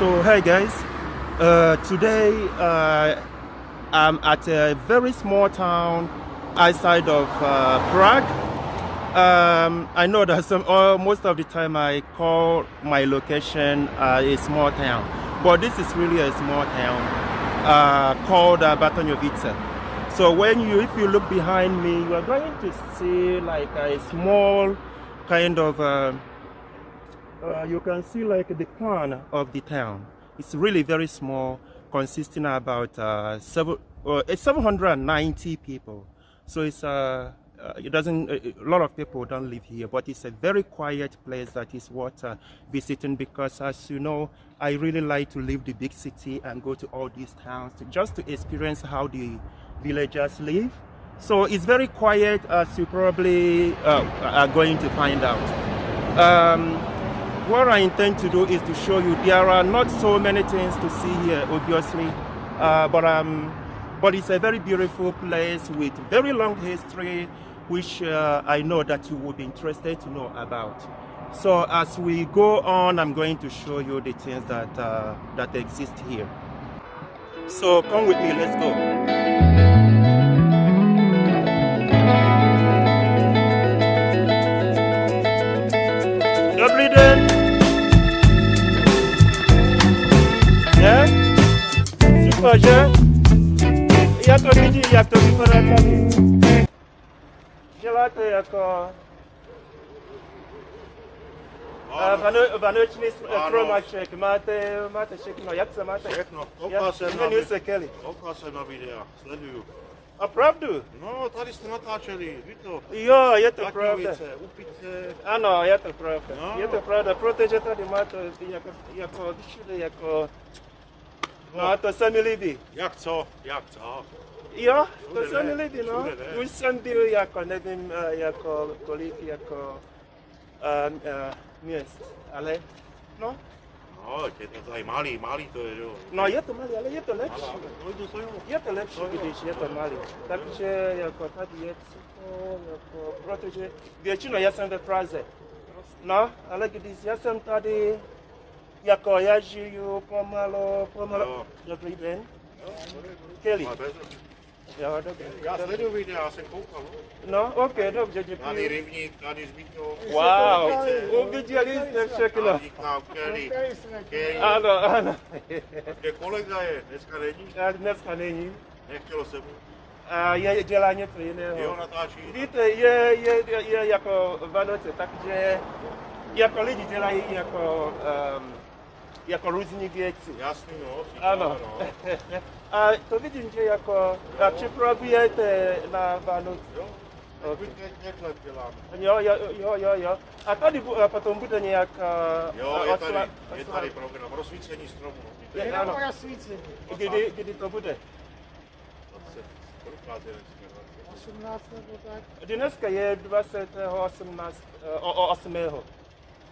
So hey guys, today I'm at a very small town outside of Prague. I know that most of the time I call my location a small town, but this is really a small town called Batnovice. So if you look behind me, you are going to see like a small kind of you can see like the plan of the town. It's really very small, consisting of about 790 people. So it's a lot of people don't live here, but it's a very quiet place that is worth visiting, because as you know, I really like to leave the big city and go to all these towns just to experience how the villagers live. So it's very quiet, as you probably are going to find out. What I intend to do is to show you there are not so many things to see here, obviously, but it's a very beautiful place with very long history, which I know that you would be interested to know about. So as we go on, I'm going to show you the things that exist here. So come with me, let's go. Dobry den. Nie? Super, że? Jak to widzi, jak to wypada tady? Děláte jako vánoční stromaček, máte všechno, jak se máte? Všechno, Jmenuji se Kelly. koukal jsem na videa, sleduju. Opravdu? No, tady jste natáčeli, ví to. Jo, je to pravda. Batňovice, Upice. Ano, je to pravda. No. Je to pravda, protože tady máte jako všude jako... No, to se mi líbí. Jak co? Jo, to Všude se mi ne, líbí, no. všude ne. Už jsem byl jako, nevím, jako kolik, jako měst, ale no. No, je to tady malý to je, jo. No, je to malý, ale je to lepší. No, Je to lepší, když je to malý. Takže jako tady je sucho, jako, protože většinou já jsem ve Praze. No, ale když já jsem tady, jako já žiju pomalu. Dobrý den. Kelly. Jo, dobrý. Já sleduju videa, já jsem koukal. No, ok, dobře, děkuji. Tady rybník, tady zbytko. Wow, uviděli jste všechno. Kelly. Ano. Kde kolega je? Dneska není? Dneska není. Nechtělo se mu. Je dělá něco jiného. Jo, natáčí. Víte, je jako Vánoce, takže jako lidi dělají jako různý věci. Jasný, no. Ano. A to vidím, že jako připravujete na Vánoce. Jo. Jak let děláme. Jo. A tady potom bude nějak... Jo, je tady program rozsvícení stromů. Ano. Kdy to bude? 18 nebo tak. Dneska je 28.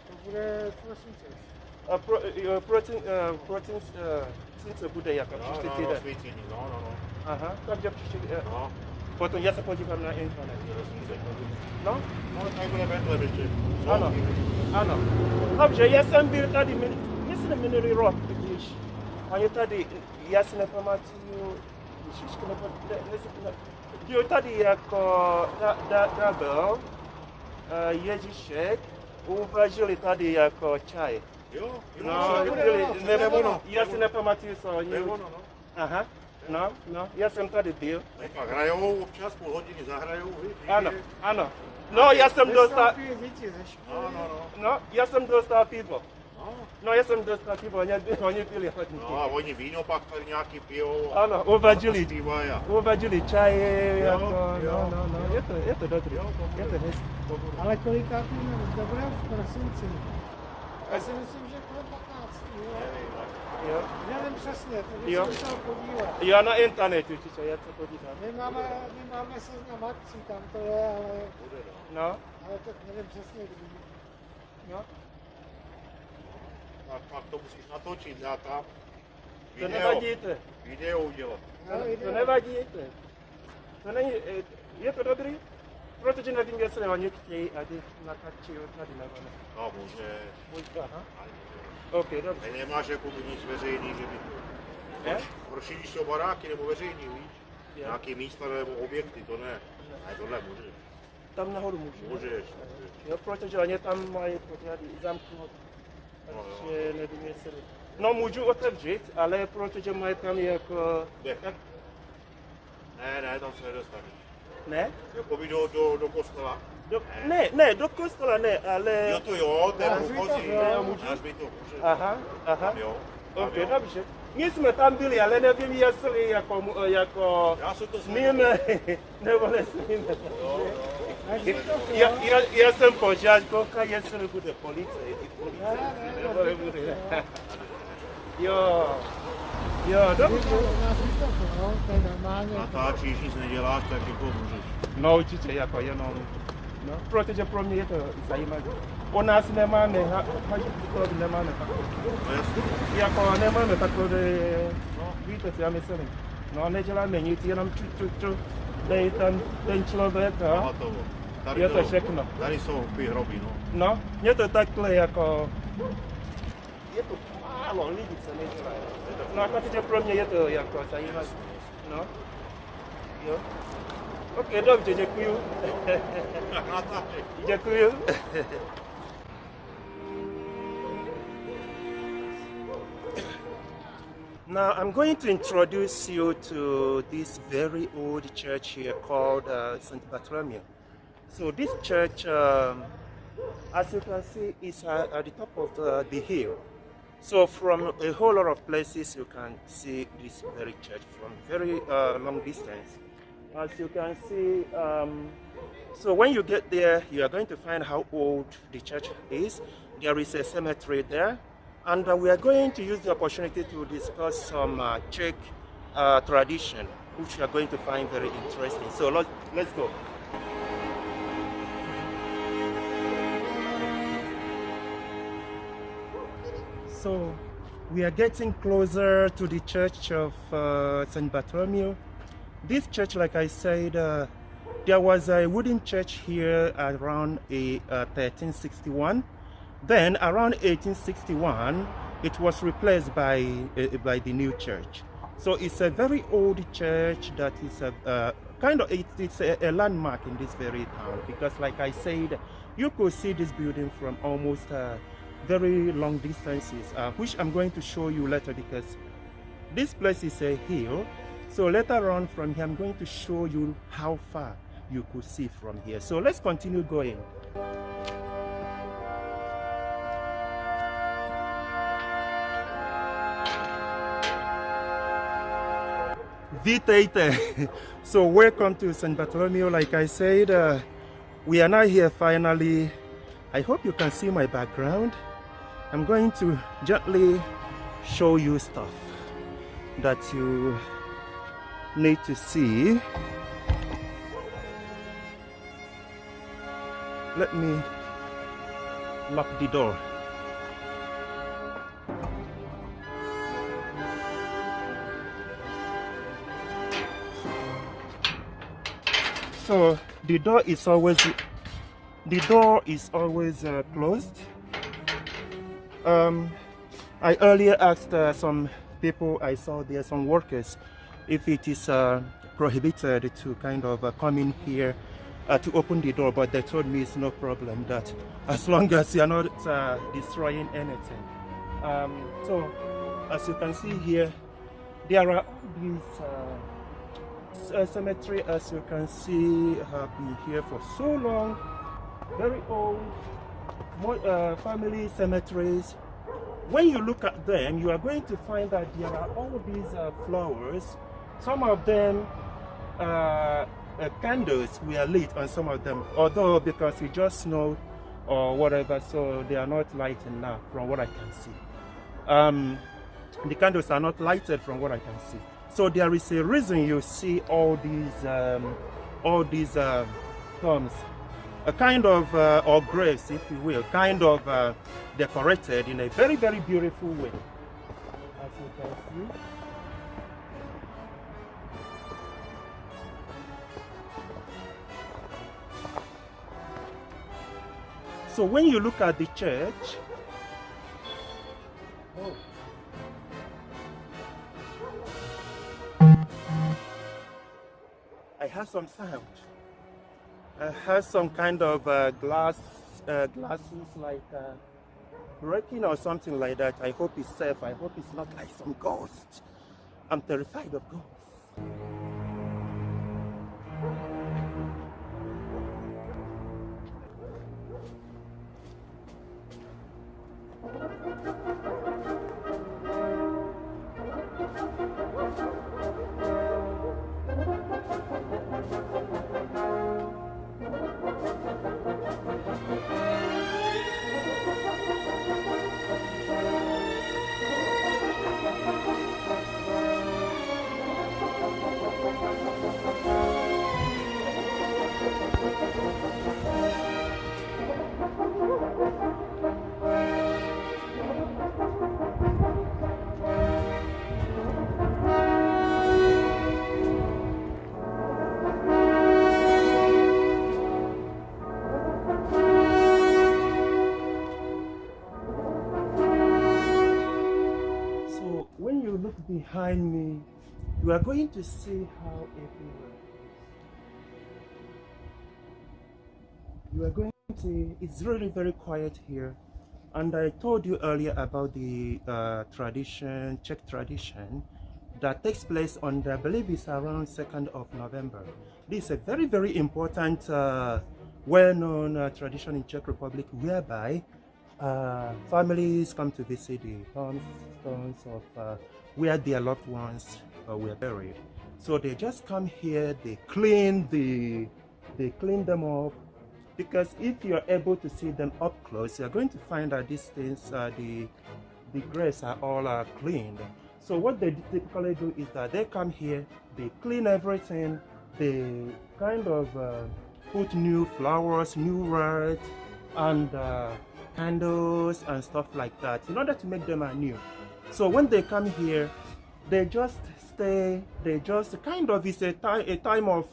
To bude Prosince bude jako příští týden. Rozsvícení, no. Aha, takže příští No. Potom já se podívám na internet. No? No, tady bude Betlem ještě. Ano. Dobře, já jsem byl tady, myslím minulý rok, když oni tady, já si nepamatuju, jo, tady jako byl Ježíšek, uvažili tady jako čaj. Jo, No, já si nepamatuju, co oni. Aha, no, já jsem tady byl. Pak hrajou, občas půl hodiny zahrajou. Ano. No, já jsem dostal... No. Já jsem dostal pivo. No, já jsem dostal pivo, oni pili hodně. No a oni víno pak tady nějaký pijou. Ano, uvažili čaj, jako, no, je to dobrý, je to hezky. Ale kolikátý dobré v prosinci? Já si myslím, že kolem 15. Jo. Nevím přesně, to bych se musel podívat. Jo, na internetu určitě, já se podívám. My máme seznam akcí, tam to je, ale to nevím přesně kdy. No. Tak to musíš natočit, já tam. To nevadíte. Video udělat. To nevadíte. To není, je to dobrý? Protože nevím, jestli oni chtějí, aby natáčil tady na Vánoce. No, může. Aha. OK, dobře. Nemáš jako nic veřejný, že by Ne? rozšíříš to baráky nebo veřejný, víš? Nějaký místa nebo objekty, to ne. Ne, tohle můžeš. Tam nahoru můžu. Můžeš. Jo, protože oni tam mají pořád zamknout. Takže nevím, jestli... No, můžu otevřít, ale protože mají tam jako... Jak? Ne, tam se nedostaneš. Ne? Jako by do kostela. Ne, do kostela ne, ale... Jo, to jo, ten uchozí. Jo, můžu. Náš by to může. Aha. Jo. OK, dobře. My jsme tam byli, ale nevím, jestli jako Já jsem to smíme, nebo nesmíme. Já jsem pořád koukal, jestli bude policie. Nebo nebude. Jo, dobře. To je normálně. Natáčíš, nic neděláš, tak jako můžeš. No určitě, jako jenom. No, protože pro mě je to zajímavé. U nás nemáme, nemáme takové. No jasně. Jako nemáme takové, víte, co já myslím. No neděláme nic, jenom dej tam ten člověk a Hotovo. je to všechno. Tady jsou hroby, no. No, je to takhle jako, je to málo lidí, co nedělají. No a protože pro mě je to jako zajímavé. No, jo. OK, dobře, děkuju. Děkuju. Now I'm going to introduce you to this very old church here called St. Bartholomew. So this church, as you can see, is at the top of the hill. So from a whole lot of places you can see this very church from very long distance. As you can see, so when you get there, you are going to find how old the church is. There is a cemetery there. And we are going to use the opportunity to discuss some Czech tradition, which you are going to find very interesting. So let's go. So we are getting closer to the church of St. Bartholomew. This church, like I said, there was a wooden church here around 1361. Then around 1861, it was replaced by the new church. So it's a very old church that is it's a landmark in this very town, because like I said, you could see this building from almost very long distances, which I'm going to show you later, because this place is a hill. So later on from here, I'm going to show you how far you could see from here. So let's continue going. Vítejte. So welcome to St. Bartholomew. Like I said, we are now here finally. I hope you can see my background. I'm going to gently show you stuff that you need to see. Let me lock the door. So the door is always closed. I earlier asked some people I saw there, some workers, if it is prohibited to kind of come in here to open the door, but they told me it's no problem, that as long as you are not destroying anything. So as you can see here, there are these cemetery, as you can see, have been here for so long. Very old family cemeteries. When you look at them, you are going to find that there are all these flowers. Some of them candles were lit on some of them, although because it just snowed or whatever, so they are not lighted now from what I can see. The candles are not lighted from what I can see. So there is a reason you see all these tombs, a kind of or graves, if you will, kind of decorated in a very, very beautiful way, as you can see. So when you look at the church, Oh. I heard some sound. I heard some kind of glasses like breaking or something like that. I hope it's safe. I hope it's not like some ghost. I'm terrified of ghosts. Behind me, you are going to see how everywhere is. You are going to see it's really very quiet here. And I told you earlier about the tradition, Czech tradition, that takes place on, I believe it's around 2nd of November. This is a very, very important, well-known tradition in Czech Republic, whereby families come to visit the tombstones of where their loved ones were buried. So they just come here, they clean them up, because if you're able to see them up close, you're going to find that these things, the graves are all cleaned. So what they typically do is that they come here, they clean everything, they kind of put new flowers, new earth, and candles and stuff like that in order to make them anew. So when they come here, they just stay, they just kind of, it's a time of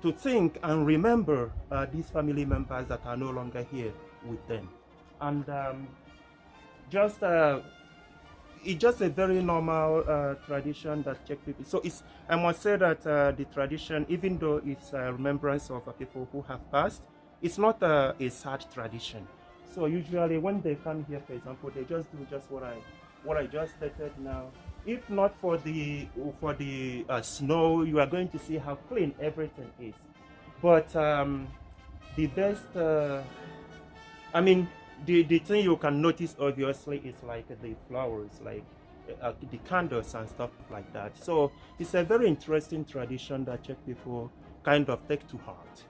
to think and remember these family members that are no longer here with them. And it's just a very normal tradition that Czech people, so it's, I must say that the tradition, even though it's a remembrance of people who have passed, it's not a sad tradition. So usually when they come here, for example, they just do just what I just stated now. If not for the snow, you are going to see how clean everything is. But the best, I mean, the thing you can notice obviously is like the flowers, like the candles and stuff like that. So it's a very interesting tradition that Czech people kind of take to heart.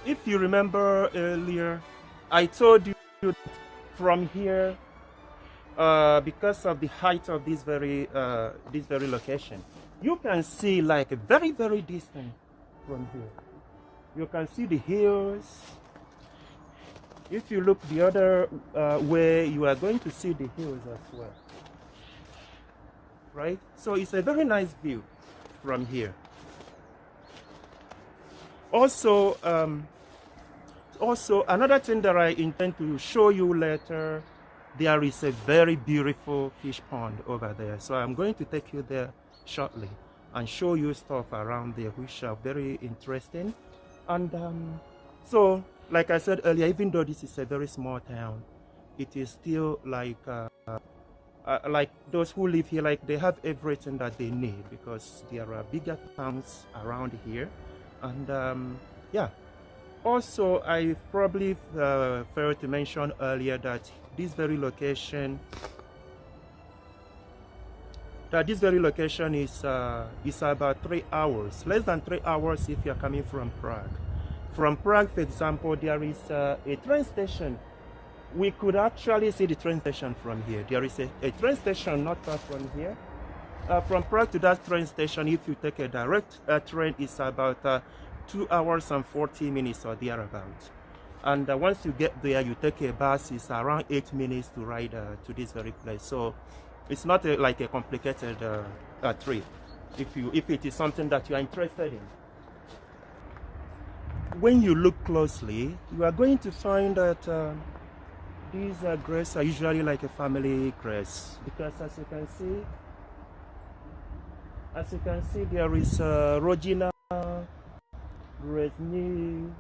If you remember earlier, I told you from here, because of the height of this very location, you can see like very, very distant from here. You can see the hills. If you look the other way, you are going to see the hills as well. Right? So it's a very nice view from here. Also, another thing that I intend to show you later, there is a very beautiful fish pond over there. So I'm going to take you there shortly and show you stuff around there which are very interesting. And so, like I said earlier, even though this is a very small town, it is still like those who live here, like they have everything that they need, because there are bigger towns around here. And yeah, also I probably failed to mention earlier that this very location is about 3 hours, less than 3 hours if you're coming from Prague. From Prague, for example, there is a train station. We could actually see the train station from here. There is a train station not far from here. From Prague to that train station, if you take a direct train, it's about 2 hours and 40 minutes or thereabouts. And once you get there, you take a bus. It's around 8 minutes to ride to this very place. So it's not like a complicated trip if it is something that you are interested in. when you look closely, you are going to find that these graves are usually like a family graves, because as you can see, there is Rodzina, Rezni,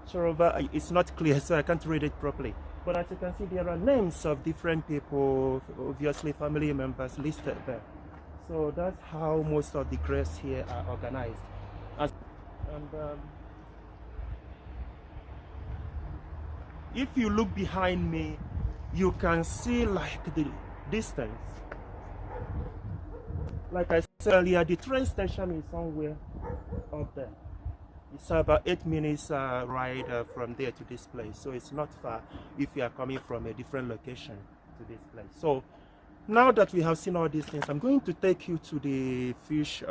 Chorova. It's not clear, so I can't read it properly. But as you can see, there are names of different people, obviously family members listed there. So that's how most of the graves here are organized. If you look behind me, you can see like the distance. Like I said earlier, the train station is somewhere up there. It's about 8 minutes ride from there to this place, so it's not far if you are coming from a different location to this place. So now that we have seen all these things, I'm going to take you to the fish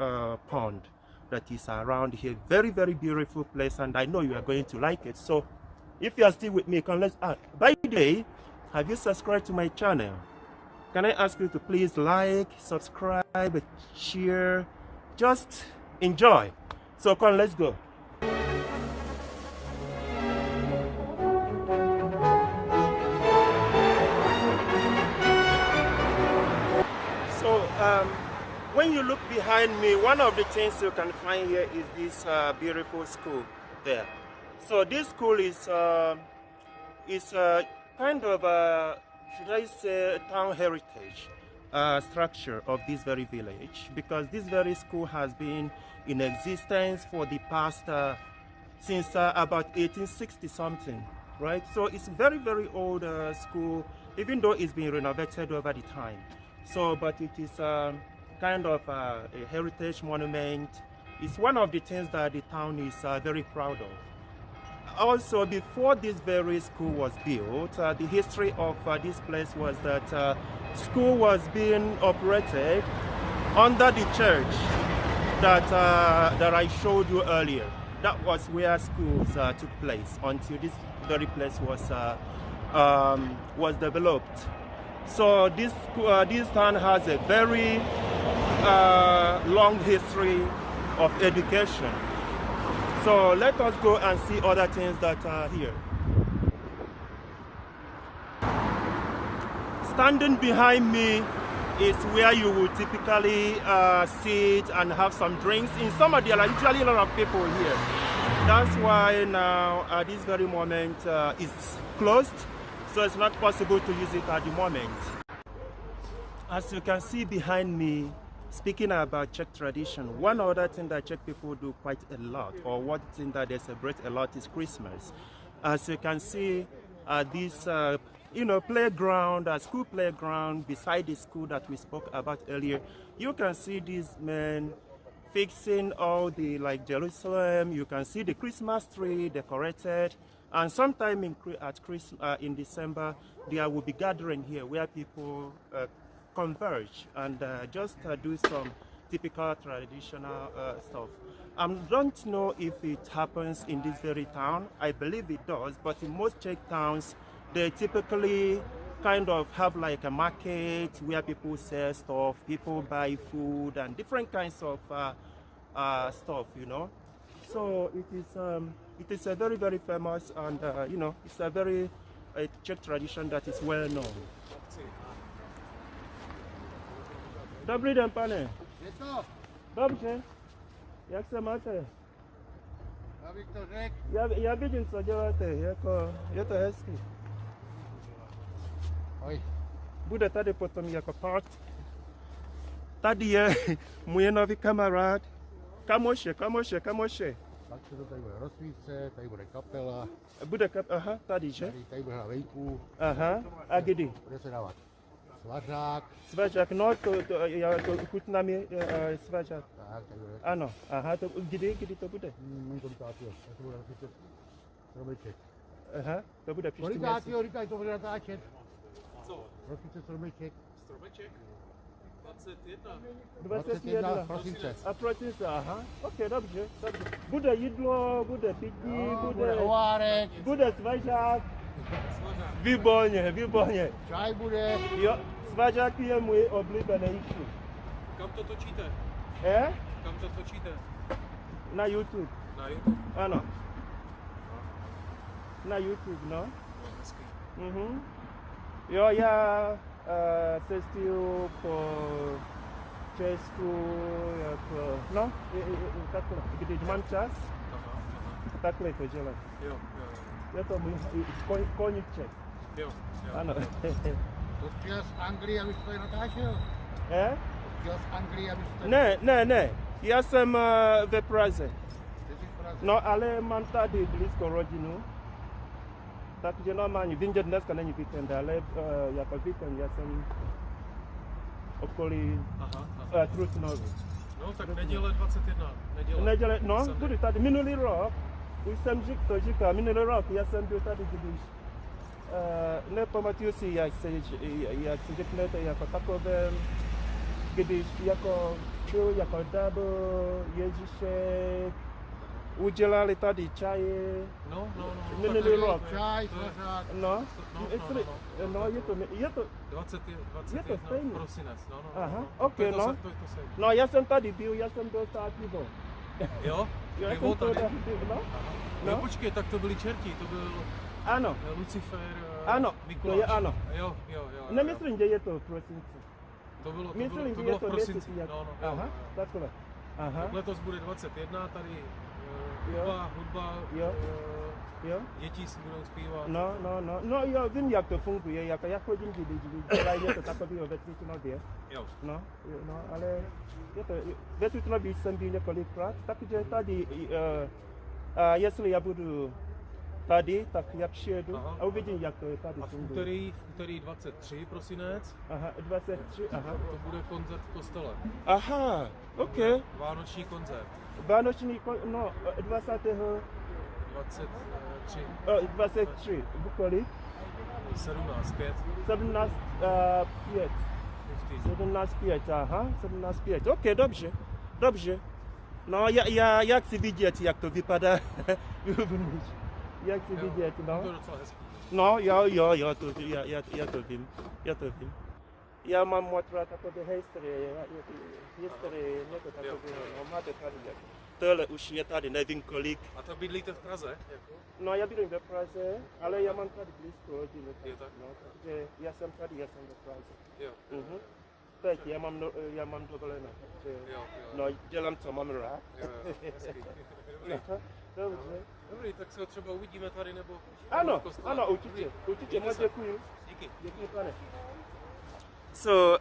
pond that is around here. Very, very beautiful place, and I know you are going to like it. So if you are still with me, let's by the way, have you subscribed to my channel? Can I ask you to please like, subscribe, share, just enjoy. So come, let's go. So when you look behind me, one of the things you can find here is this beautiful school there. So this school is kind of should I say, town heritage structure of this very village, because this very school has been in existence for the past since about 1860 something, right? So it's very, very old school, even though it's been renovated over the time. So, but it is kind of a heritage monument. It's one of the things that the town is very proud of. Also, before this very school was built, the history of this place was that school was being operated under the church that I showed you earlier. That was where schools took place until this very place was developed. So this town has a very long history of education. So let us go and see other things that are here. Standing behind me is where you would typically sit and have some drinks. In summer, there are usually a lot of people here. That's why now, at this very moment, it's closed, so it's not possible to use it at the moment. As you can see behind me, speaking about Czech tradition, one other thing that Czech people do quite a lot, or one thing that they celebrate a lot, is Christmas. As you can see, this playground, a school playground beside the school that we spoke about earlier, you can see these men fixing all the Jerusalem. You can see the Christmas tree decorated, and sometime in December there will be gathering here where people converge and just do some typical traditional stuff. I don't know if it happens in this very town. I believe it does, but in most Czech towns, they typically kind of have like a market where people sell stuff, people buy food and different kinds of stuff, you know. So it is a very, very famous, and it's a very Czech tradition that is well known. Dobrý den, pane. Je to? Dobře. Jak se máte? Já bych to řekl. Já vidím, co děláte, je to hezký. Oj. Bude tady potom jako part. Tady je můj nový kamarád. Kamoše. Pak se to tady bude rozsvíce, tady bude kapela. Aha, tady, že? Tady bude na vejku. Aha, a kdy? Bude se dávat svařák. Svařák, no, to chutná mi svařák. Tak, tady bude. Ano, aha, kdy to bude? Kolikátýho, to bude rozsvíce stromeček. Aha, to bude příští měsíc. Kolikátýho, říkají, to bude natáčet. Co? Rozsvíce stromeček. Stromeček? 21. 21 prosince. A prosince, aha, ok, dobře. Bude jídlo, bude pití, bude ovárek. Bude svařák. Výborně. Čaj bude. Jo, svařák je můj oblíbenější. Kam to točíte? Kam to točíte? Na YouTube. Ano. Na YouTube, no? Jo, hezký. Jo, já cestuju po Česku, jako, no, takhle, když mám čas, takhle to dělám. Jo. Je to můj koníček. Jo. Ano. To přijel z Anglie, abys to natáčel? Přijel z Anglie, abys to... Ne, já jsem ve Praze. Ty jsi v Praze. No, ale mám tady blízko rodinu. Takže normálně, vím, že dneska není víkend, ale jako víkend já jsem okolí Trutnovy. No, tak neděle 21. Neděle, no, budu tady. Minulý rok, už jsem to říkal, minulý rok já jsem byl tady, když nepamatuju si, jak se řeknete, jako takové, když jako byl jako double Ježíšek, udělali tady čaje. No. Minulý rok. Čaj, svařák. No, je to 21 prosinec. No. Aha, ok, to no. To jsem. No, já jsem tady byl, já jsem dostal pivo. Jo? Já Pivo jsem to tady? byl, no. No, počkej, tak to byli čerti, to byl Ano, Lucifer, ano, Mikuláš. to je ano. Jo. Nemyslím, že je to v prosinci. To bylo Myslím, že v je to prosinci. měsíc. No, Aha, takhle. Aha, Letos bude 21, tady Jo. hudba, jo. děti si budou zpívat. No, já vím, jak to funguje, jako já chodím, když dělají něco takového ve Trutnově. Jo. No, ale je to, ve Trutnově jsem byl několikrát, takže tady, jestli já budu tady, tak já přijedu a uvidím, jak to je tady A v funguje. úterý 23 prosinec, Aha, 23, aha. to bude koncert v kostele. Aha, ok. Vánoční koncert. Vánoční, no, 23, 23, kolik? 17:05. 17:05. 17:05, aha, 17:05. Ok, dobře. No, já chci vidět, jak to vypadá. Jak chci vidět, no. To je docela hezký. No, jo, já to vím. Já mám moc rád takové historie, něco takového, no, máte tady, tohle už je tady, nevím kolik. A to bydlíte v Praze? Jako? No, já bydlím ve Praze, ale já mám tady blízko rodinu. Je tak? No, takže já jsem ve Praze. Jo. Teď já mám dovolené, takže no, dělám, co mám rád. Jo, hezký. Dobře. Dobrý, tak se třeba uvidíme tady, nebo... Ano, určitě, moc děkuji. Děkuji, pane. So,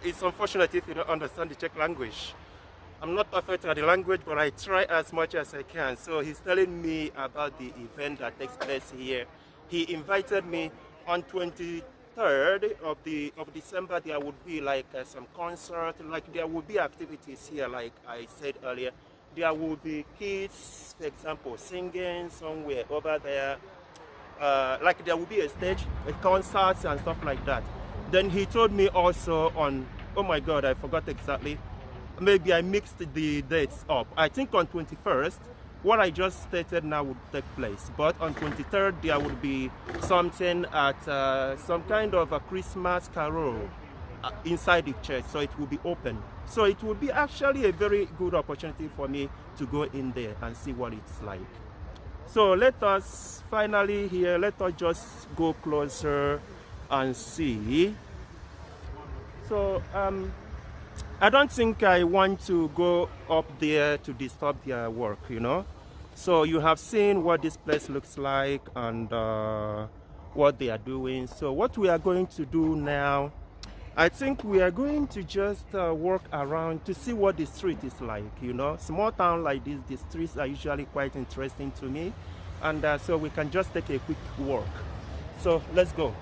it's unfortunate if you don't understand the Czech language. I'm not perfect at the language, but I try as much as I can. So he's telling me about the event that takes place here. He invited me on 23rd of December. There would be like some concert, like there would be activities here, like I said earlier. There will be kids, for example, singing somewhere over there. Like there will be a stage, concerts and stuff like that. Then he told me also on, oh my God, I forgot exactly. Maybe I mixed the dates up. I think on 21st, what I just stated now would take place. But on 23rd, there would be something at some kind of a Christmas carol inside the church, so it will be open. So it will be actually a very good opportunity for me to go in there and see what it's like. So let us finally here, let us just go closer and see. So I don't think I want to go up there to disturb their work, you know. So you have seen what this place looks like and what they are doing. So what we are going to do now, I think we are going to just walk around to see what the street is like, you know. Small town like this, the streets are usually quite interesting to me. And so we can just take a quick walk. So let's go.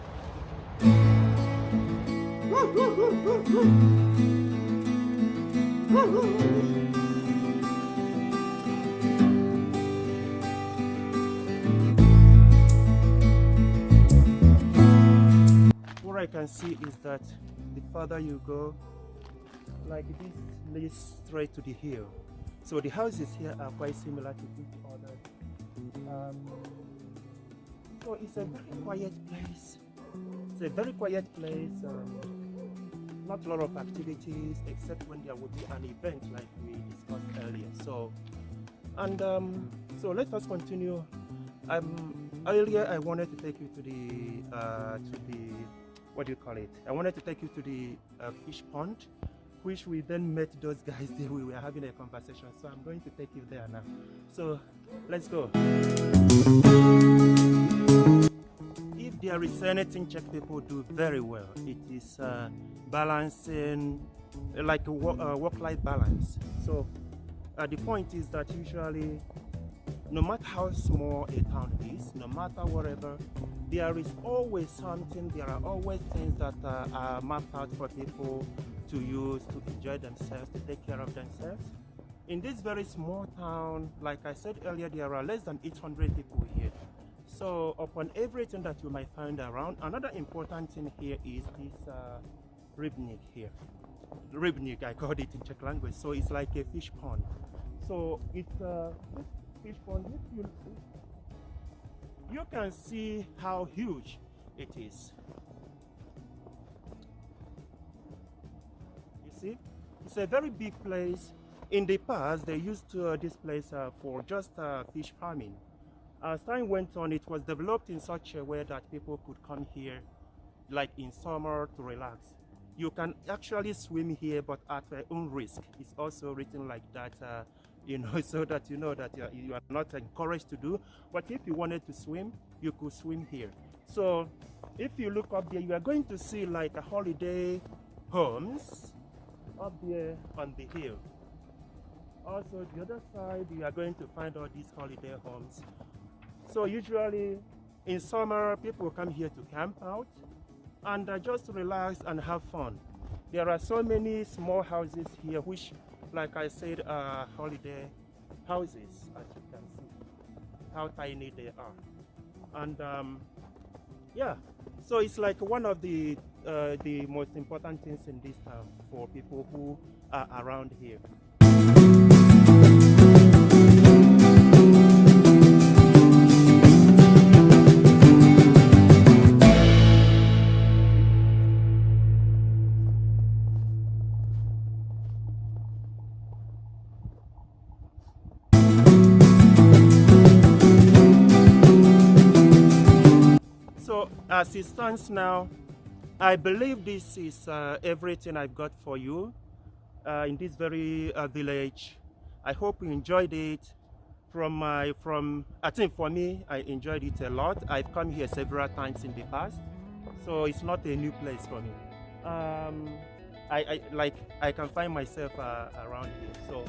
What I can see is that the further you go, like this leads straight to the hill. So the houses here are quite similar to each other. So it's a very quiet place. It's a very quiet place. Not a lot of activities except when there would be an event like we discussed earlier. So And so let us continue. Earlier I wanted to take you to the what do you call it? I wanted to take you to the fish pond, which we then met those guys there. We were having a conversation, so I'm going to take you there now. So let's go. If there is anything Czech people do very well, it is balancing, like a work-life balance. So the point is that usually, no matter how small a town is, no matter whatever, there is always something, there are always things that are mapped out for people to use, to enjoy themselves, to take care of themselves. In this very small town, like I said earlier, there are less than 800 people here. So upon everything that you might find around, another important thing here is this rybník here. Rybník, I called it in Czech language. So it's like a fish pond. So it's this fish pond. You can see how huge it is. You see, it's a very big place. In the past, they used this place for just fish farming. As time went on, it was developed in such a way that people could come here, like in summer, to relax. You can actually swim here, but at your own risk. It's also written like that, you know, so that you know that you are not encouraged to do. But if you wanted to swim, you could swim here. So if you look up there, you are going to see like a holiday homes up there on the hill. Also, the other side, you are going to find all these holiday homes. So usually in summer, people come here to camp out and just relax and have fun. There are so many small houses here, which, like I said, are holiday houses, as you can see, how tiny they are. And yeah, so it's like one of the most important things in this town for people who are around here. As it stands now, I believe this is everything I've got for you in this very village. I hope you enjoyed it. I think for me, I enjoyed it a lot. I've come here several times in the past, so it's not a new place for me. I can find myself around here.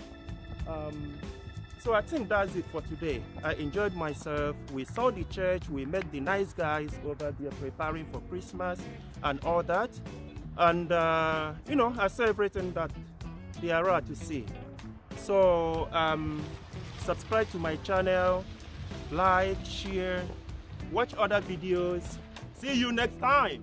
So I think that's it for today. I enjoyed myself. We saw the church. We met the nice guys over there preparing for Christmas and all that. And, you know, I saw everything that there are to see. So subscribe to my channel, like, share, watch other videos. See you next time.